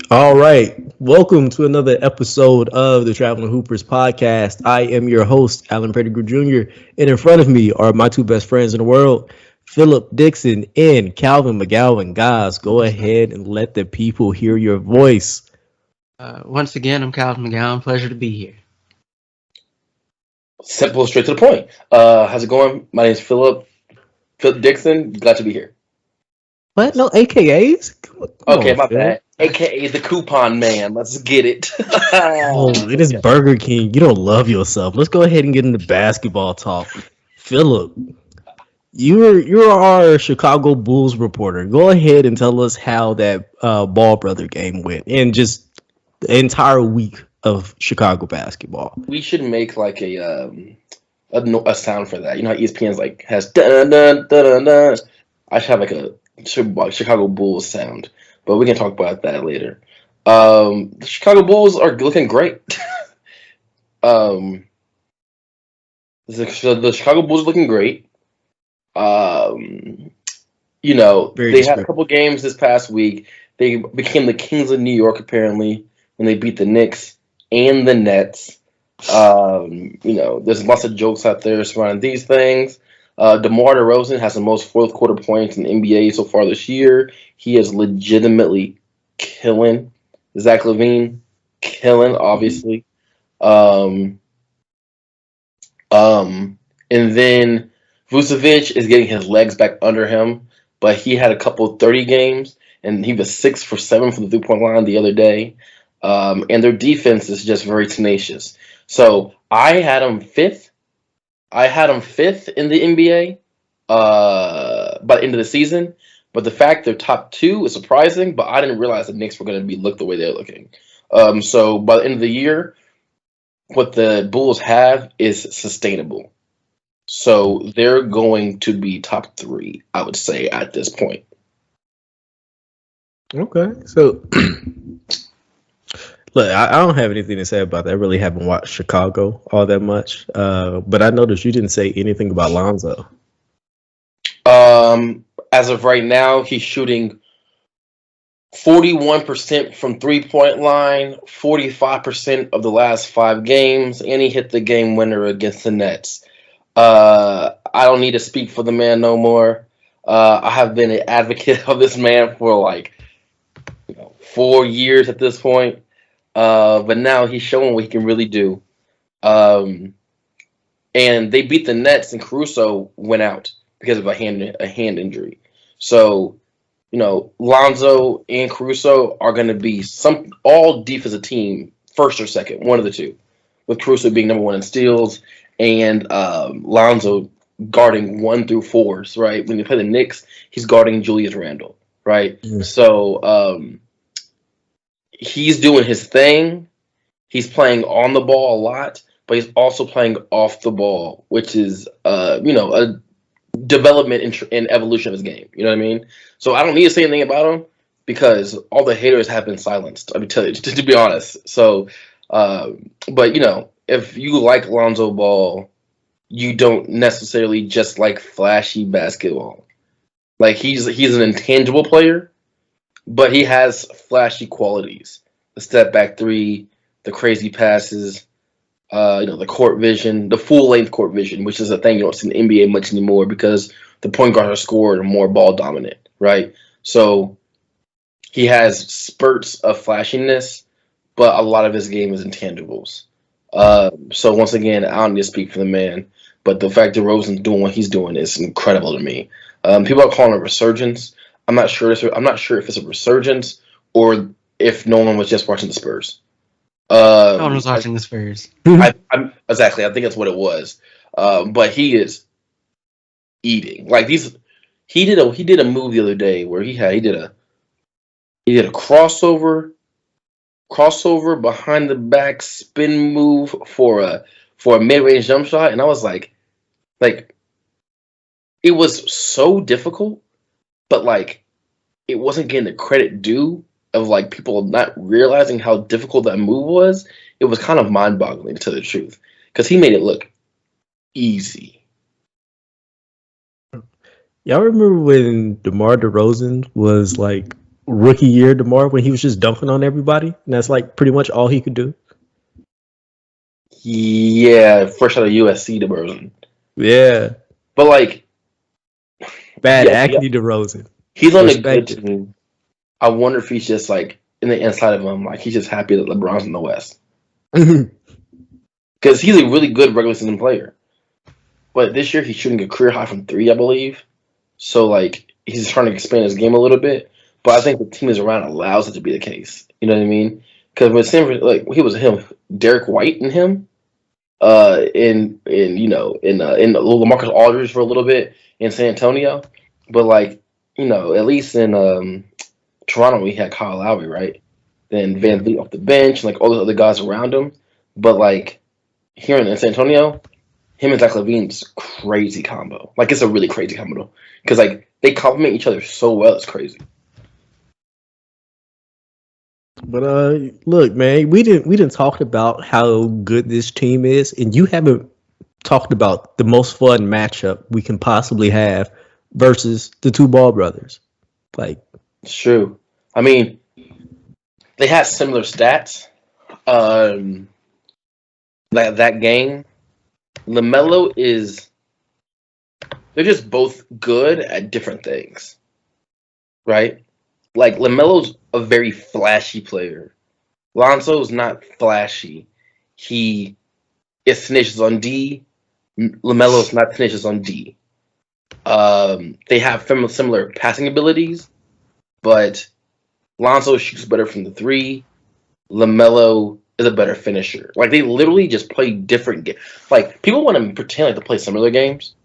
All right. Welcome to another episode of the Traveling Hoopers podcast. I am your host, Alan Pettigrew Jr., and in front of me are my two best friends in the world, Philip Dixon and Calvin McGowan. Guys, go ahead and let the people hear your voice. Once again, I'm Calvin McGowan. Pleasure to be here. Simple, straight to the point. How's it going? My name is Philip Dixon. Glad to be here. What? No AKAs? Come Okay, on, my Phil. bad. AKA the coupon man. Let's get it. Oh, it is Burger King. You don't love yourself. Let's go ahead and get into basketball talk. Philip, you're our Chicago Bulls reporter. Go ahead and tell us how that Ball brother game went, and just the entire week of Chicago basketball. We should make like a sound for that. You know how ESPN's like has dun dun dun dun dun. I should have like a Chicago Bulls sound, but we can talk about that later. The Chicago Bulls are looking great. um, the Chicago Bulls are looking great. Um, Very they had a descriptive. couple games this past week. They became the Kings of New York apparently when they beat the Knicks and the Nets. There's lots of jokes out there surrounding these things. DeMar Derozan has the most fourth quarter points in the NBA so far this year. He is legitimately killing. Zach Lavine, killing, obviously. Um, and then Vucevic is getting his legs back under him, but he had a couple 30 games, and he was 6 for 7 from the 3-point line the other day. And their defense is just very tenacious. So I had them fifth. I had them fifth in the NBA by the end of the season. But the fact they're top two is surprising. But I didn't realize the Knicks were going to be look the way they're looking. So by the end of the year, what the Bulls have is sustainable. So they're going to be top three, I would say, at this point. Okay, so look, I don't have anything to say about that. I really haven't watched Chicago all that much, but I noticed you didn't say anything about Lonzo. As of right now, he's shooting 41% from 3-point line, 45% of the last 5 games, and he hit the game winner against the Nets. I don't need to speak for the man no more. I have been an advocate of this man for 4 years at this point. But now he's showing what he can really do. And they beat the Nets, and Caruso went out because of a hand injury. So, Lonzo and Caruso are going to be all defensive team, first or second, one of the two, with Caruso being number one in steals and Lonzo guarding 1 through 4s, right? When you play the Knicks, he's guarding Julius Randle, right? Mm. So he's doing his thing. He's playing on the ball a lot, but he's also playing off the ball, which is, a development and evolution of his game. You know what I mean? So I don't need to say anything about him because all the haters have been silenced. I mean, tell you to be honest. So, but if you like Lonzo Ball, you don't necessarily just like flashy basketball. Like he's an intangible player, but he has flashy qualities. The step back three, the crazy passes, the court vision, the full length court vision, which is a thing you don't see in the NBA much anymore because the point guards are scored and more ball dominant, right? So he has spurts of flashiness, but a lot of his game is intangibles. So once again, I don't need to speak for the man, but the fact that Rosen's doing what he's doing is incredible to me. People are calling it a resurgence. I'm not sure if it's a resurgence or if no one was just watching the Spurs. No one was watching the Spurs. Exactly. I think that's what it was. But he is eating like these. He did a move the other day where he did a crossover behind the back spin move for a mid range jump shot, and I was like it was so difficult, but it wasn't getting the credit due of people not realizing how difficult that move was. It was kind of mind boggling to tell the truth because he made it look easy. Y'all remember when DeMar Derozan was rookie year DeMar when he was just dunking on everybody, and that's like pretty much all he could do. Yeah, fresh out of USC DeRozan. Yeah, But like, bad yeah, acne DeRozan. he's on a good Respect it. team. I wonder if he's just like in the inside of him, like he's just happy that LeBron's in the West because he's a really good regular season player. But this year he's shooting a career high from three, I believe. So like he's trying to expand his game a little bit. But I think the team is around allows it to be the case. You know what I mean? Because with Stanford, like he was him, Dariq White and him, in LaMarcus Aldridge for a little bit in San Antonio. But like at least in Toronto we had Kyle Lowry, right? Then Van Vliet off the bench, and like all the other guys around him. But like here in San Antonio, him and Zach Levine's crazy combo. Like it's a really crazy combo because like they complement each other so well. It's crazy. But look, man, we didn't talk about how good this team is, and you haven't talked about the most fun matchup we can possibly have versus the two Ball brothers. Like, It's true. I mean, they have similar stats. That game, LaMelo is. They're just both good at different things, right? Like LaMelo's a very flashy player. Lonzo's not flashy. He is tenacious on D. LaMelo's not tenacious on D. They have similar passing abilities, but Lonzo shoots better from the three. LaMelo is a better finisher. Like they literally just play different games. Like people want to pretend like they play similar games.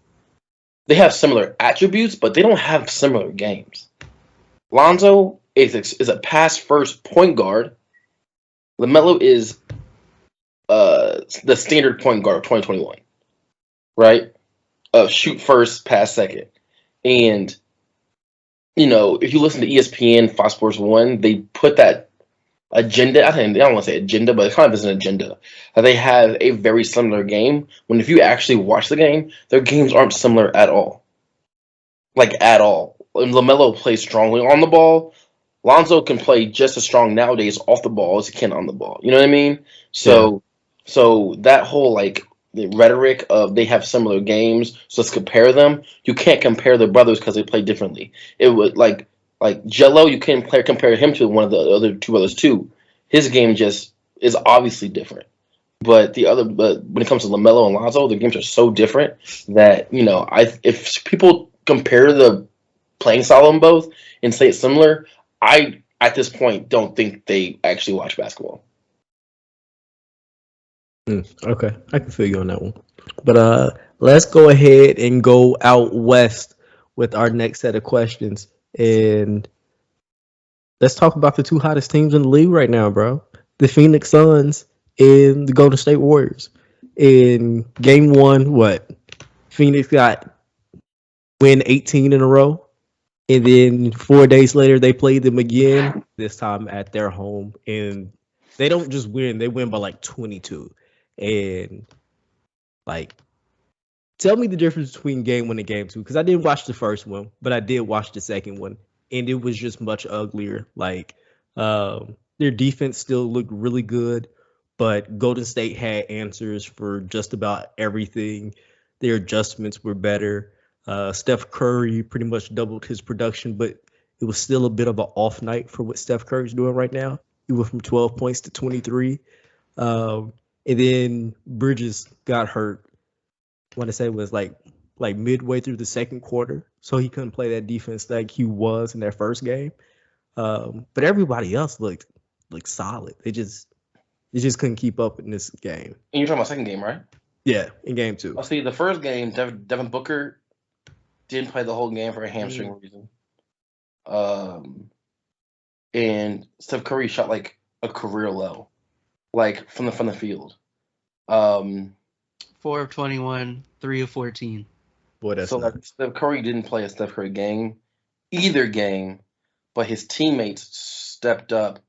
They have similar attributes, but they don't have similar games. Lonzo is a pass first point guard. LaMelo is the standard point guard of 2021, right? Shoot first, pass second. And if you listen to ESPN, Fox Sports One, they put that agenda. I don't want to say agenda, but it kind of is an agenda. That they have a very similar game. When if you actually watch the game, their games aren't similar at all. Like at all. And LaMelo plays strongly on the ball. Lonzo can play just as strong nowadays off the ball as he can on the ball. You know what I mean? So that whole like the rhetoric of they have similar games, so let's compare them. You can't compare the brothers because they play differently. It would like Jello, you can't compare him to one of the other two brothers too. His game just is obviously different. But when it comes to LaMelo and Lonzo, the games are so different that if people compare the playing style of them both and say it's similar, I at this point don't think they actually watch basketball. Okay, I can feel you on that one. But let's go ahead and go out west with our next set of questions, and let's talk about the two hottest teams in the league right now, bro. The Phoenix Suns and the Golden State Warriors. In game one, Phoenix got win 18 in a row. And then 4 days later, they played them again, this time at their home. And they don't just win, they win by like 22. And like, tell me the difference between game one and game two. Because I didn't watch the first one, but I did watch the second one. And it was just much uglier. Like, their defense still looked really good, but Golden State had answers for just about everything. Their adjustments were better. Steph Curry pretty much doubled his production, but it was still a bit of an off night for what Steph Curry's doing right now. He went from 12 points to 23. And then Bridges got hurt. I want to say it was like midway through the second quarter, so he couldn't play that defense like he was in their first game. But everybody else looked solid. They just couldn't keep up in this game. And you're talking about second game, right? Yeah, in game two. I'll see the first game, Devin Booker didn't play the whole game for a hamstring reason. And Steph Curry shot like a career low, like from the field. 4 of 21, 3 of 14. Boy, that's so nice. like Steph Curry didn't play a Steph Curry game, either game, but his teammates stepped up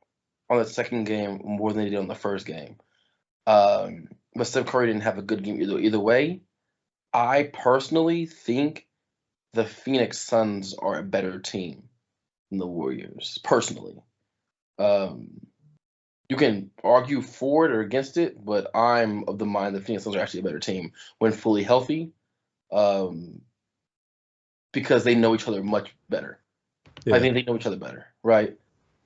on the second game more than they did on the first game. But Steph Curry didn't have a good game either way. I personally think the Phoenix Suns are a better team. than the Warriors, personally. You can argue for it or against it, but I'm of the mind that Phoenix Suns are actually a better team when fully healthy, because they know each other much better. Yeah. I think they know each other better, right?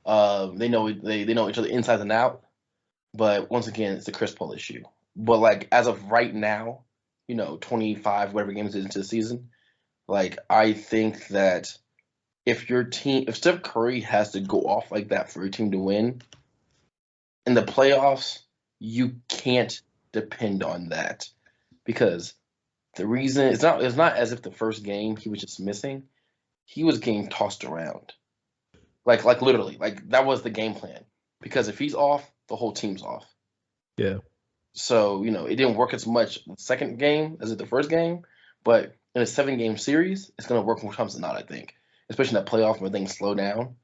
They know each other inside and out. But once again, it's a Chris Paul issue. But like as of right now, 25 whatever games is into the season, like I think that if Steph Curry has to go off like that for your team to win in the playoffs, you can't depend on that, because the reason it's not as if the first game he was just missing. He was getting tossed around. Like literally, like that was the game plan. Because if he's off, the whole team's off. Yeah. So, it didn't work as much the second game as the first game, but in a 7-game series, it's going to work more times than not, I think. Especially in that playoff where things slow down.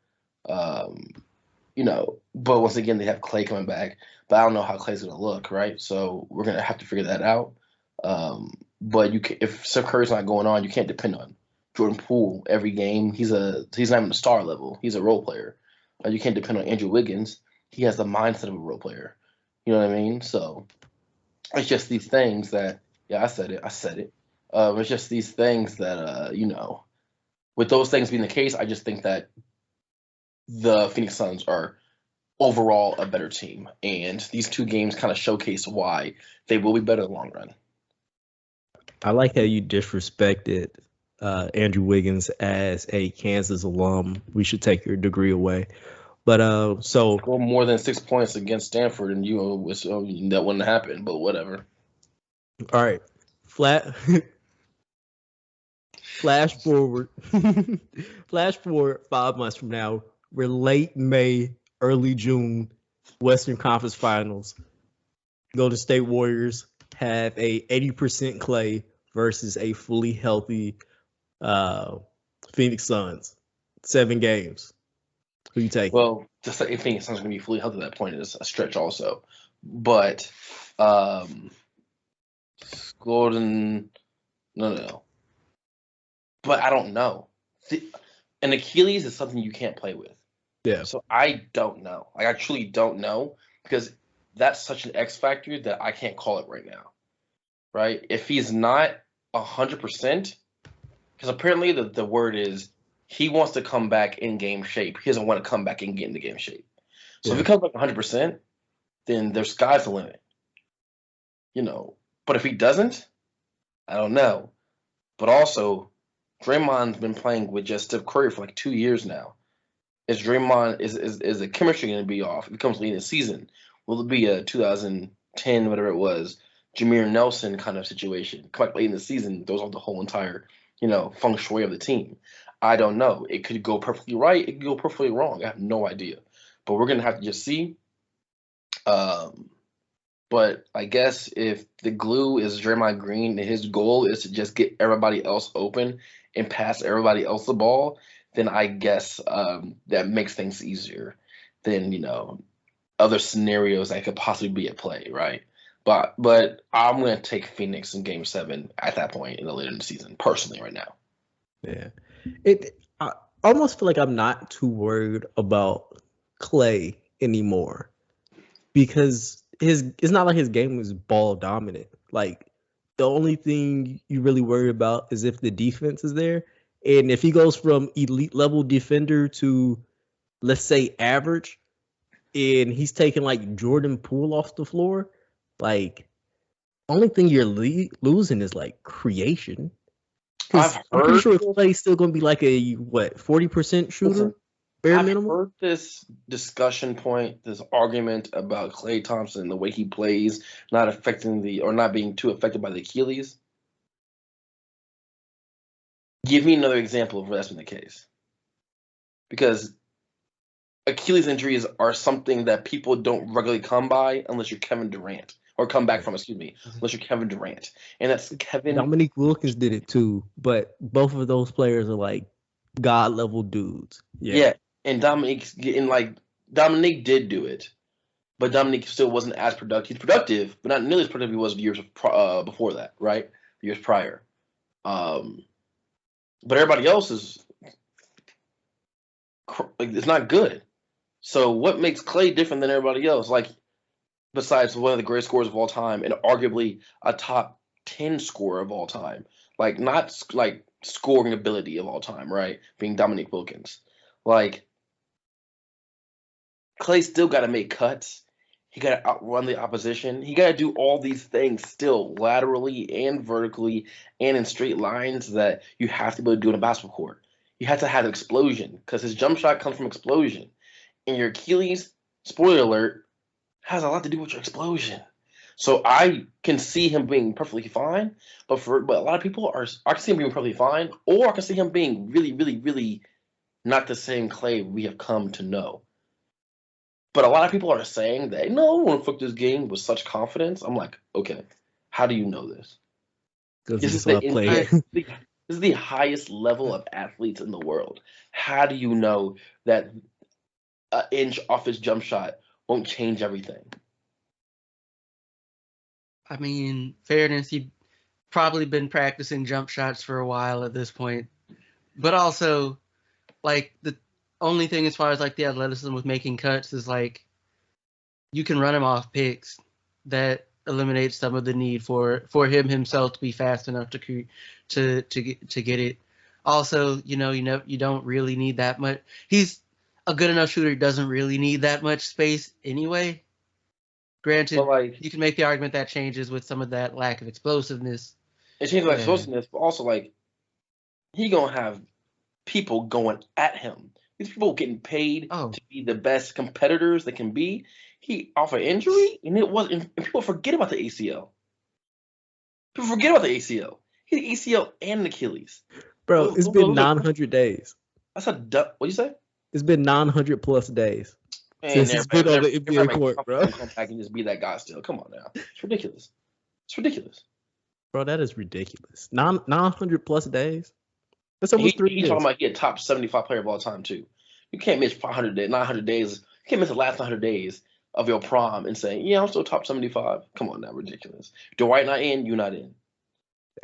But once again, they have Clay coming back, but I don't know how Clay's going to look, right? So we're going to have to figure that out. But if Steph Curry's not going on, you can't depend on Jordan Poole every game. He's not even a star level. He's a role player. You can't depend on Andrew Wiggins. He has the mindset of a role player. You know what I mean? So it's just these things that, I said it. It's just these things that, with those things being the case, I just think that the Phoenix Suns are overall a better team. And these 2 games kind of showcase why they will be better in the long run. I like how you disrespected Andrew Wiggins as a Kansas alum. We should take your degree away. But score more than 6 points against Stanford, and that wouldn't happen. But whatever. All right, flash forward, 5 months from now. We're late May, early June, Western Conference Finals. Golden State Warriors have a 80% Clay versus a fully healthy Phoenix Suns. 7 games. Who you take? Well, just like Phoenix Suns going to be fully healthy at that point is a stretch also. But Gordon, no. But I don't know. An Achilles is something you can't play with. Yeah. So I don't know. Like I truly don't know, because that's such an X factor that I can't call it right now. Right? If he's not 100%, because apparently the word is he wants to come back in game shape. He doesn't want to come back and get into game shape. So if he comes back 100%, then there's sky's the limit. But if he doesn't, I don't know. But also, Draymond's been playing with just Steph Curry for like 2 years now. Is the chemistry going to be off? If it comes late in the season, will it be a 2010, whatever it was, Jameer Nelson kind of situation? Come back late in the season, throws off the whole entire, feng shui of the team. I don't know. It could go perfectly right. It could go perfectly wrong. I have no idea. But we're going to have to just see. But I guess if the glue is Draymond Green and his goal is to just get everybody else open and pass everybody else the ball, then I guess that makes things easier than, other scenarios that could possibly be at play, right? But I'm going to take Phoenix in Game 7 at that point later in the season, personally, right now. Yeah. I almost feel like I'm not too worried about Clay anymore, because it's not like his game was ball dominant. Like the only thing you really worry about is if the defense is there, and if he goes from elite level defender to, let's say, average, and he's taking like Jordan Poole off the floor, like only thing you're losing is like creation. I'm pretty sure Clay's still going to be like a 40% shooter, bare minimum. I've heard this discussion point, this argument about Klay Thompson, the way he plays, not being too affected by the Achilles. Give me another example of where that's been the case. Because Achilles injuries are something that people don't regularly come by unless you're Kevin Durant. Or come back from, unless you're Kevin Durant. And that's Kevin. Dominique Wilkins did it too, but both of those players are like god level dudes. Yeah. And Dominique did do it, but Dominique still wasn't as productive. He's productive, but not nearly as productive as he was years before that, right? The years prior. But everybody else is it's not good. So what makes Clay different than everybody else? Like, besides one of the greatest scorers of all time and arguably a top 10 scorer of all time, like not like scoring ability of all time, right? Being Dominique Wilkins, like Clay still got to make cuts. He got to outrun the opposition. He got to do all these things still laterally and vertically and in straight lines that you have to be able to do in a basketball court. You have to have an explosion because his jump shot comes from explosion. And your Achilles, spoiler alert, has a lot to do with your explosion. So I can see him being perfectly fine, but a lot of people I can see him being perfectly fine, or I can see him being really, really, really not the same Clay we have come to know. But a lot of people are saying that no, I want to fuck this game with such confidence. I'm like, okay, how do you know this? Because This he is the saw play. this is the highest level of athletes in the world. How do you know that an inch off his jump shot won't change everything? I mean, fairness, you've probably been practicing jump shots for a while at this point. But also, like, the only thing as far as, like, the athleticism with making cuts is, like, you can run him off picks. That eliminates some of the need for him himself to be fast enough to get it. Also, you don't really need that much. He's a good enough shooter. He doesn't really need that much space anyway. Granted, But like, you can make the argument that changes with some of that lack of explosiveness. it changes like Yeah. explosiveness, but also like he gonna have people going at him. These people getting paid to be the best competitors they can be. He off an injury, and people forget about the ACL. People forget about the ACL. He had ACL and an Achilles. Bro, it's been 900 days. That's a what you say? It's been 900 plus days since he's been on the NBA court, bro. Come back and just be that guy still. Come on now. It's ridiculous. It's ridiculous. Bro, that is ridiculous. 900 plus days? That's almost 3 years. He's talking about he a top 75 player of all time, too. You can't miss 500 days, 900 days. You can't miss the last 900 days of your prime and saying, yeah, I'm still top 75. Come on now, ridiculous. Dwight not in, you not in.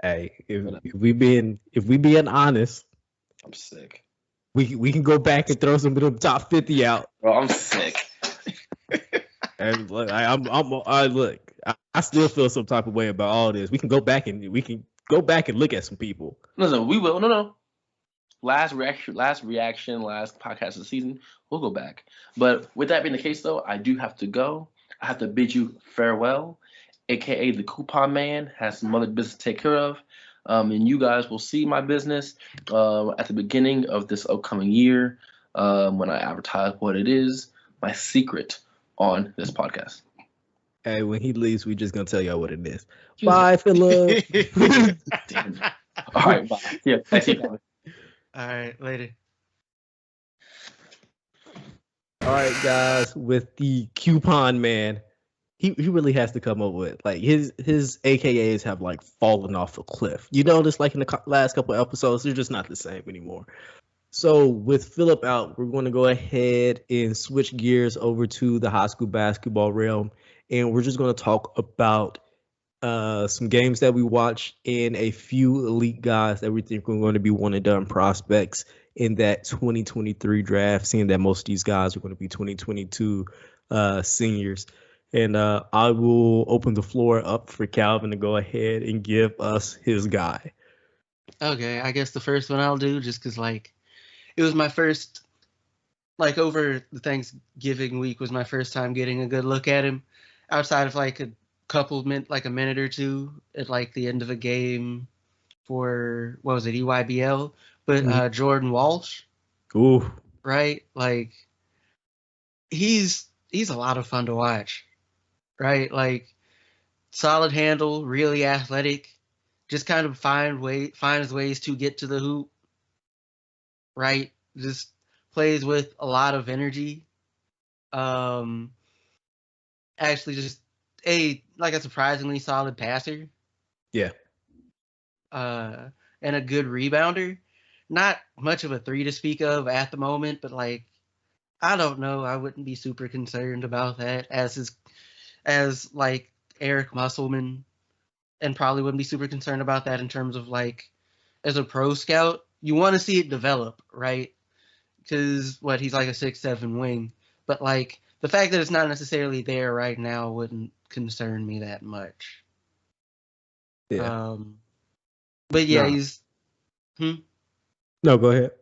Hey, if we being honest, I'm sick. We can go back and throw some of them top 50 out. Bro, I'm sick. And look, I still feel some type of way about all this. We can go back and look at some people. No, we will. No. Last reaction, last podcast of the season, we'll go back. But with that being the case, though, I do have to go. I have to bid you farewell, aka the Coupon Man has some other business to take care of. And you guys will see my business at the beginning of this upcoming year when I advertise what it is, my secret on this podcast. Hey, when he leaves, we just gonna tell y'all what it is. Bye, Philip. All right, bye. Yeah, thanks, you. All right, later. All right, guys, with the Coupon Man, he really has to come up with, like, his AKAs have like fallen off a cliff. You notice, like, in the last couple of episodes, they're just not the same anymore. So with Philip out, we're going to go ahead and switch gears over to the high school basketball realm, and we're just going to talk about some games that we watched and a few elite guys that we think are going to be one and done prospects in that 2023 draft, seeing that most of these guys are going to be 2022 seniors. And I will open the floor up for Calvin to go ahead and give us his guy. Okay, I guess the first one I'll do, just because, like, it was my first, like, over the Thanksgiving week was my first time getting a good look at him outside of, like, a minute or two at, like, the end of a game for, what was it, EYBL? But Jordan Walsh. Ooh. Right? Like, he's a lot of fun to watch. Right? Like, solid handle, really athletic, just kind of finds ways to get to the hoop. Right? Just plays with a lot of energy. Actually, just a surprisingly solid passer. Yeah. And a good rebounder. Not much of a three to speak of at the moment, but, like, I don't know. I wouldn't be super concerned about that as Eric Musselman, and probably wouldn't be super concerned about that in terms of, like, as a pro scout. You want to see it develop, right? because he's like a 6'7" wing, but like the fact that it's not necessarily there right now wouldn't concern me that much. Yeah. But yeah, Nah. he's. No, go ahead.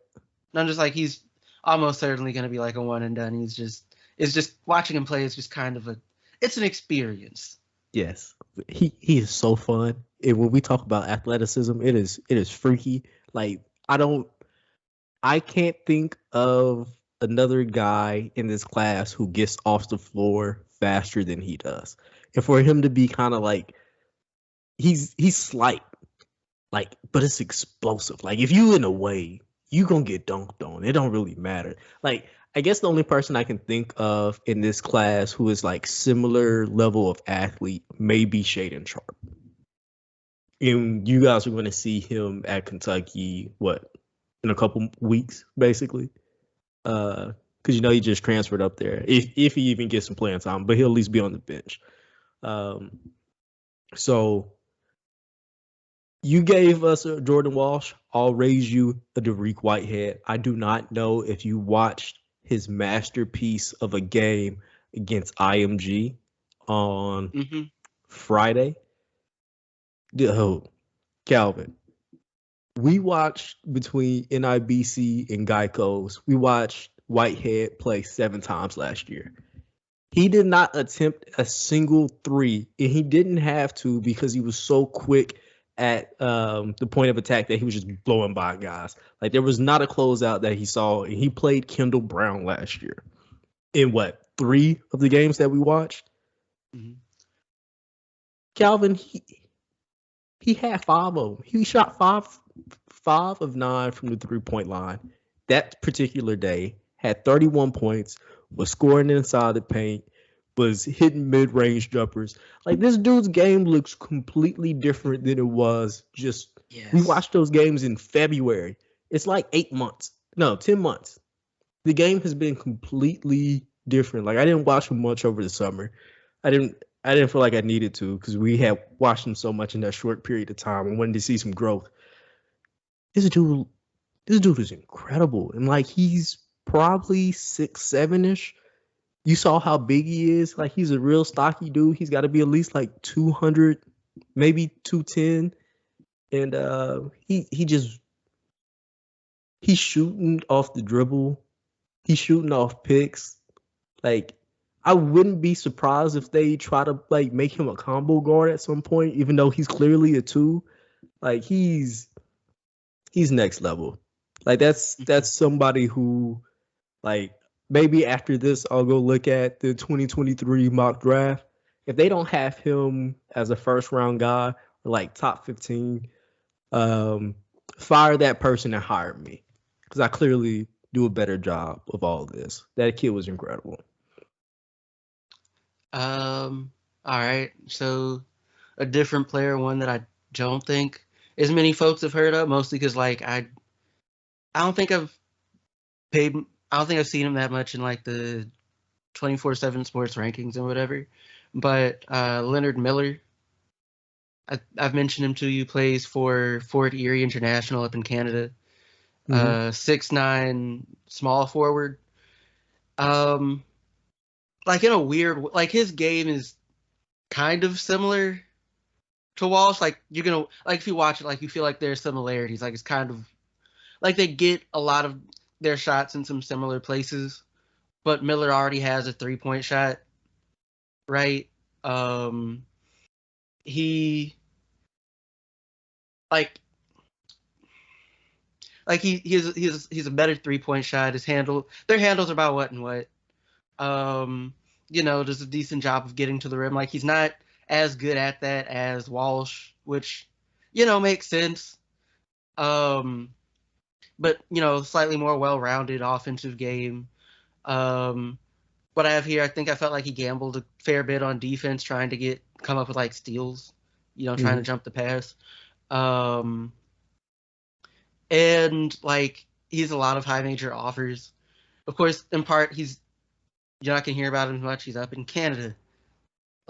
I'm just like he's almost certainly going to be like a one and done. It's just watching him play is just kind of it's an experience. Yes, he is so fun. And when we talk about athleticism, it is freaky. Like I can't think of another guy in this class who gets off the floor faster than he does. And for him to be kind of like he's slight, like, but it's explosive. Like if you in a way, you gonna get dunked on. It don't really matter. Like I guess the only person I can think of in this class who is like similar level of athlete may be Shaedon Sharp. And you guys are going to see him at Kentucky, in a couple weeks, basically. Because he just transferred up there. If he even gets some playing time, but he'll at least be on the bench. So you gave us a Jordan Walsh. I'll raise you a Dariq Whitehead. I do not know if you watched his masterpiece of a game against IMG on Friday. Oh, Calvin, we watched between NIBC and Geico's, we watched Whitehead play 7 times last year. He did not attempt a single three, and he didn't have to because he was so quick at the point of attack that he was just blowing by guys. Like there was not a closeout that he saw, and he played Kendall Brown last year in 3 of the games that we watched. Calvin, he had 5 of them. He shot 5 of 9 from the 3-point line. That particular day, had 31 points, was scoring inside the paint, was hitting mid-range jumpers. Like this dude's game looks completely different than it was just. Yes. We watched those games in February. It's like 10 months. The game has been completely different. Like I didn't watch him much over the summer. I didn't feel like I needed to because we had watched him so much in that short period of time and wanted to see some growth. This dude is incredible. And like he's probably 6'7"-ish. You saw how big he is. Like he's a real stocky dude. He's got to be at least like 200, maybe 210. And he's shooting off the dribble. He's shooting off picks. Like I wouldn't be surprised if they try to like make him a combo guard at some point, even though he's clearly a 2. Like he's next level. Like that's somebody who, like, maybe after this I'll go look at the 2023 mock draft. If they don't have him as a first round guy or like top 15, fire that person and hire me because I clearly do a better job of all of this. That kid was incredible. All right. So a different player, one that I don't think as many folks have heard of, mostly because like I don't think I've seen him that much in like the 24/7 sports rankings and whatever. But Leonard Miller, I've mentioned him to you, plays for Fort Erie International up in Canada. 6'9" small forward. Like in a weird, like his game is kind of similar to Walsh. Like you're gonna, like if you watch it, like you feel like there's similarities. Like it's kind of like they get a lot of their shots in some similar places, but Miller already has a 3-point shot, right? He like he's a better 3-point shot. Their handles are about what and what. Does a decent job of getting to the rim. Like he's not as good at that as Walsh, which makes sense. But slightly more well-rounded offensive game. What I have here, I think I felt like he gambled a fair bit on defense, trying to come up with like steals, trying to jump the pass. And like he has a lot of high major offers. Of course, in part, you're not gonna hear about him much. He's up in Canada.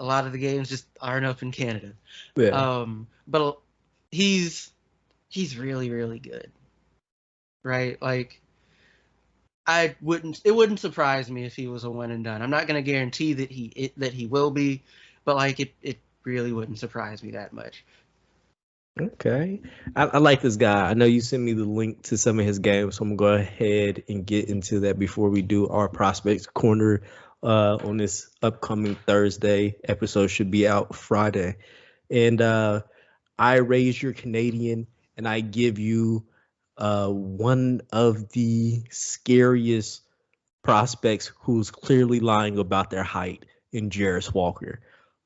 A lot of the games just aren't up in Canada. Yeah. But he's really, really good. Right? Like It wouldn't surprise me if he was a one and done. I'm not going to guarantee that he will be, but like it really wouldn't surprise me that much. Okay. I like this guy. I know you sent me the link to some of his games, so I'm gonna go ahead and get into that before we do our prospects corner on this upcoming Thursday. Episode should be out Friday. And I raise your Canadian and I give you one of the scariest prospects who's clearly lying about their height in Jarace Walker.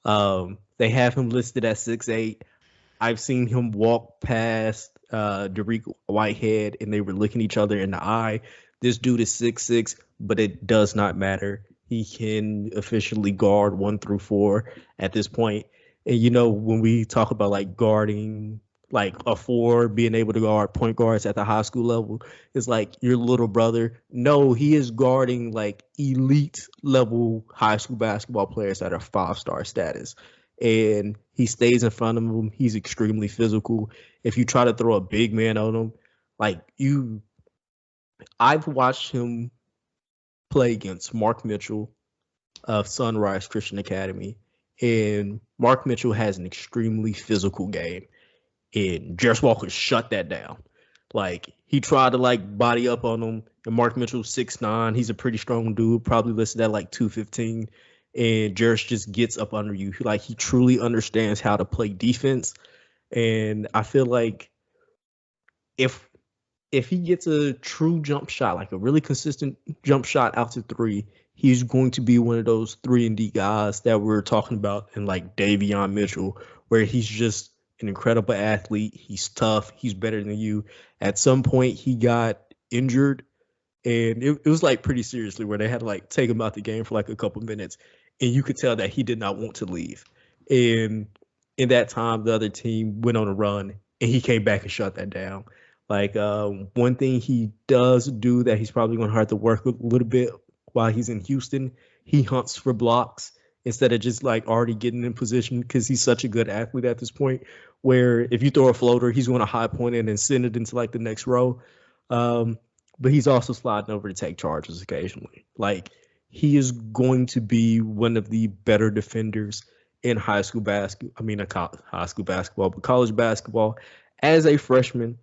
They have him listed at 6'8". I've seen him walk past Dariq Whitehead and they were looking each other in the eye. This dude is 6'6", but it does not matter. He can officially guard 1 through 4 at this point. And you know, when we talk about like guarding like a 4 being able to guard point guards at the high school level, it's like your little brother. No, he is guarding like elite level high school basketball players that are 5-star status. And he stays in front of him. He's extremely physical. If you try to throw a big man on him, like I've watched him play against Mark Mitchell of Sunrise Christian Academy, and Mark Mitchell has an extremely physical game, and Jarace Walker shut that down. Like he tried to like body up on him, and Mark Mitchell's 6'9". He's a pretty strong dude, probably listed at like 215. And Jarace just gets up under you. Like he truly understands how to play defense. And I feel like if he gets a true jump shot, like a really consistent jump shot out to 3, he's going to be one of those 3-and-D guys that we're talking about in like Davion Mitchell, where he's just an incredible athlete. He's tough. He's better than you. At some point, he got injured, and it was like pretty seriously where they had to like take him out the game for like a couple minutes, and you could tell that he did not want to leave. And in that time, the other team went on a run, and he came back and shut that down. Like one thing he does do that he's probably going to have to work a little bit while he's in Houston, he hunts for blocks instead of just like already getting in position because he's such a good athlete at this point. Where if you throw a floater, he's going to high point it and send it into like the next row. But he's also sliding over to take charges occasionally. Like he is going to be one of the better defenders in high school basketball. I mean, high school basketball, but college basketball as a freshman.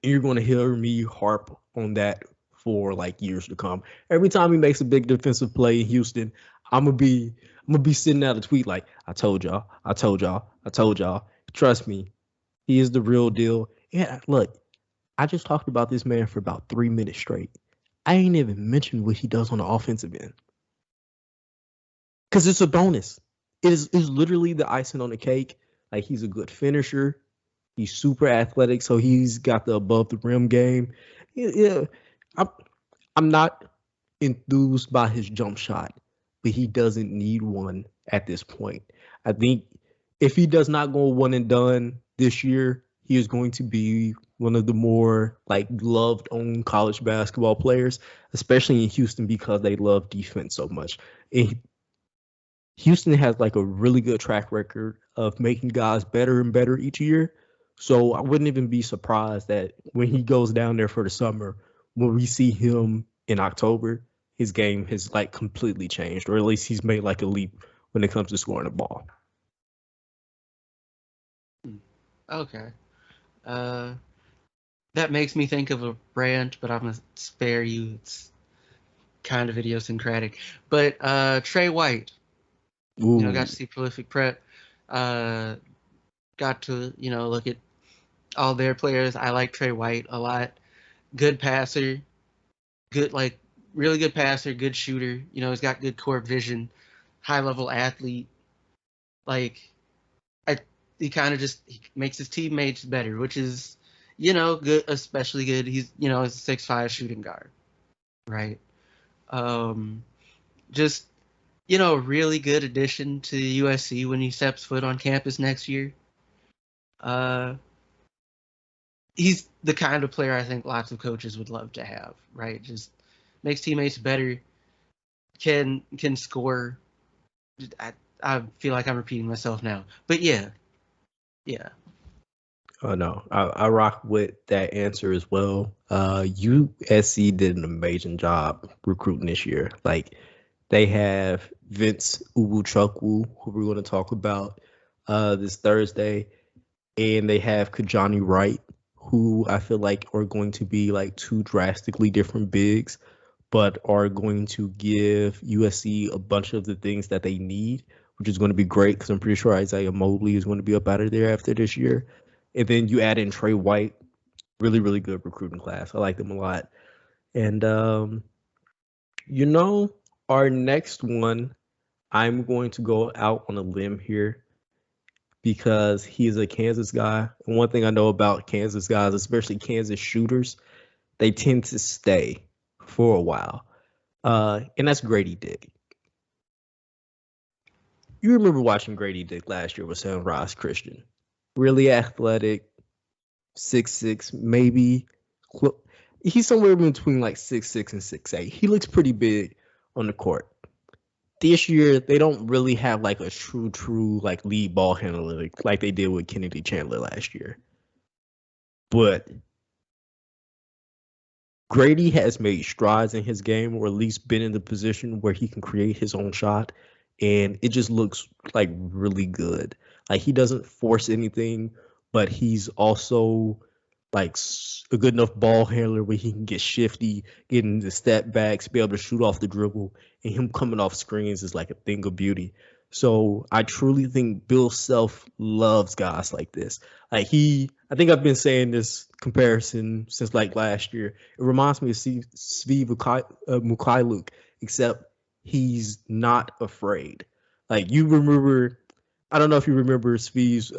You're going to hear me harp on that for like years to come. Every time he makes a big defensive play in Houston, I'm gonna be sending out a tweet like, I told y'all, I told y'all, I told y'all. Trust me, he is the real deal. Yeah, look, I just talked about this man for about 3 minutes straight. I ain't even mentioned what he does on the offensive end. Because it's a bonus. It's literally the icing on the cake. Like he's a good finisher. He's super athletic, so he's got the above the rim game. Yeah, I'm not enthused by his jump shot, but he doesn't need one at this point. I think if he does not go one and done this year, he is going to be one of the more like loved on college basketball players, especially in Houston because they love defense so much. And Houston has like a really good track record of making guys better and better each year. So I wouldn't even be surprised that when he goes down there for the summer, when we see him in October, his game has like completely changed, or at least he's made like a leap when it comes to scoring the ball. Okay. That makes me think of a brand, but I'm gonna spare you. It's kind of idiosyncratic. But Trey White, Ooh. got to see prolific prep. Got to look at all their players. I like Trey White a lot. Good passer, really good passer, good shooter. He's got good court vision, high level athlete. Like, he kind of he makes his teammates better, which is, good, especially good. He's a 6'5" shooting guard, right? Just really good addition to USC when he steps foot on campus next year. He's the kind of player I think lots of coaches would love to have, right? Just makes teammates better, can score. I feel like I'm repeating myself now, but yeah. Oh no, I rock with that answer as well. USC did an amazing job recruiting this year. Like they have Vince Uwuchukwu, who we're going to talk about this Thursday, and they have Kajani Wright, who I feel like are going to be like two drastically different bigs, but are going to give USC a bunch of the things that they need, which is going to be great because I'm pretty sure Isaiah Mobley is going to be up out of there after this year. And then you add in Trey White, really, really good recruiting class. I like them a lot. And, you know, our next one, I'm going to go out on a limb here because he's a Kansas guy. And one thing I know about Kansas guys, especially Kansas shooters, they tend to stay for a while. And that's Grady Dick. You remember watching Grady Dick last year with Sam Ross Christian. Really athletic, 6'6", maybe. He's somewhere between like 6'6" and 6'8". He looks pretty big on the court. This year, they don't really have like a true like lead ball handler like they did with Kennedy Chandler last year. But Grady has made strides in his game, or at least been in the position where he can create his own shot, and it just looks like really good. Like he doesn't force anything, but he's also like a good enough ball handler where he can get shifty, get into step backs, be able to shoot off the dribble, and him coming off screens is like a thing of beauty. So I truly think Bill Self loves guys like this. Like I think I've been saying this comparison since like last year. It reminds me of Svi Mikhailuk, except he's not afraid. Like you remember, I don't know if you remember Svi's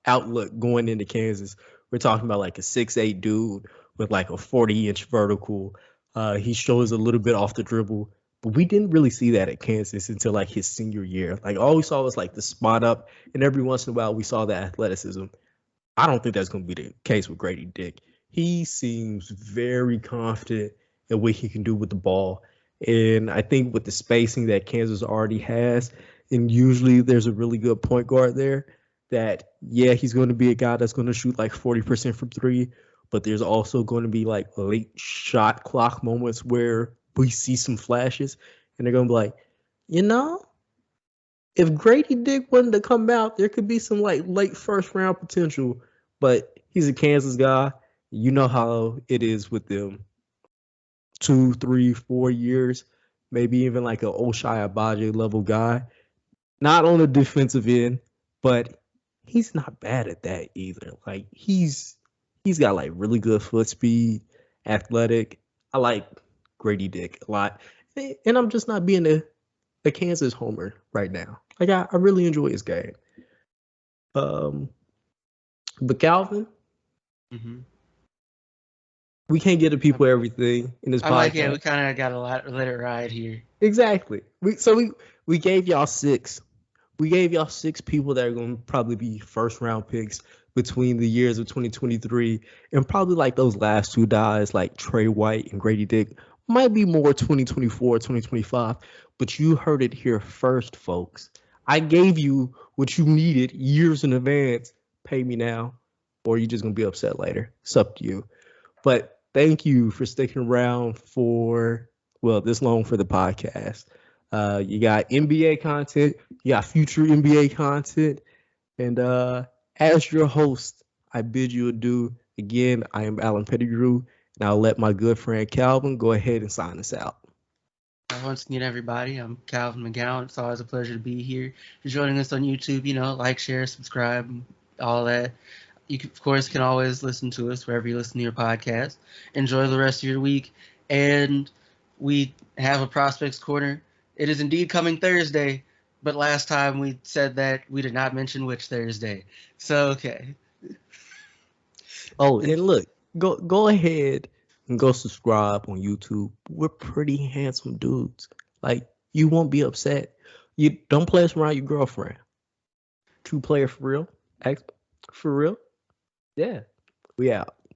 outlook going into Kansas. We're talking about like a 6'8" dude with like a 40-inch vertical. He shows a little bit off the dribble, but we didn't really see that at Kansas until like his senior year. Like all we saw was like the spot up, and every once in a while we saw the athleticism. I don't think that's going to be the case with Grady Dick. He seems very confident in what he can do with the ball. And I think with the spacing that Kansas already has, and usually there's a really good point guard there, that, yeah, he's going to be a guy that's going to shoot like 40% from three, but there's also going to be like late shot clock moments where we see some flashes, and they're going to be like, you know, if Grady Dick wanted to come out, there could be some like late first round potential, but he's a Kansas guy. You know how it is with them. 2, 3, 4 years, maybe even like an Oshai Abaje level guy. Not on the defensive end, but he's not bad at that either. Like he's got like really good foot speed, athletic. I like Grady Dick a lot, and I'm just not being a Kansas homer right now. Like I really enjoy his game. But Calvin, we can't get the people everything in this podcast. Like it. We kind of got to let it ride here. Exactly. We gave y'all 6. We gave y'all 6 people that are going to probably be first round picks between the years of 2023 and probably like those last 2 guys like Trey White and Grady Dick might be more 2024, 2025. But you heard it here first, folks. I gave you what you needed years in advance. Pay me now, or you're just going to be upset later. It's up to you. But thank you for sticking around for, this long for the podcast. You got NBA content, you got future NBA content, and as your host, I bid you adieu. Again, I am Alan Pettigrew, and I'll let my good friend Calvin go ahead and sign us out. Once again, everybody, I'm Calvin McGowan. It's always a pleasure to be here. If you're joining us on YouTube, like, share, subscribe, all that. You, of course, can always listen to us wherever you listen to your podcast. Enjoy the rest of your week. And we have a Prospects Corner. It is indeed coming Thursday, but last time we said that we did not mention which Thursday. So, okay. Oh, and look, go ahead and go subscribe on YouTube. We're pretty handsome dudes. Like, you won't be upset. You don't play us around your girlfriend. True player for real. For real. Yeah, we out.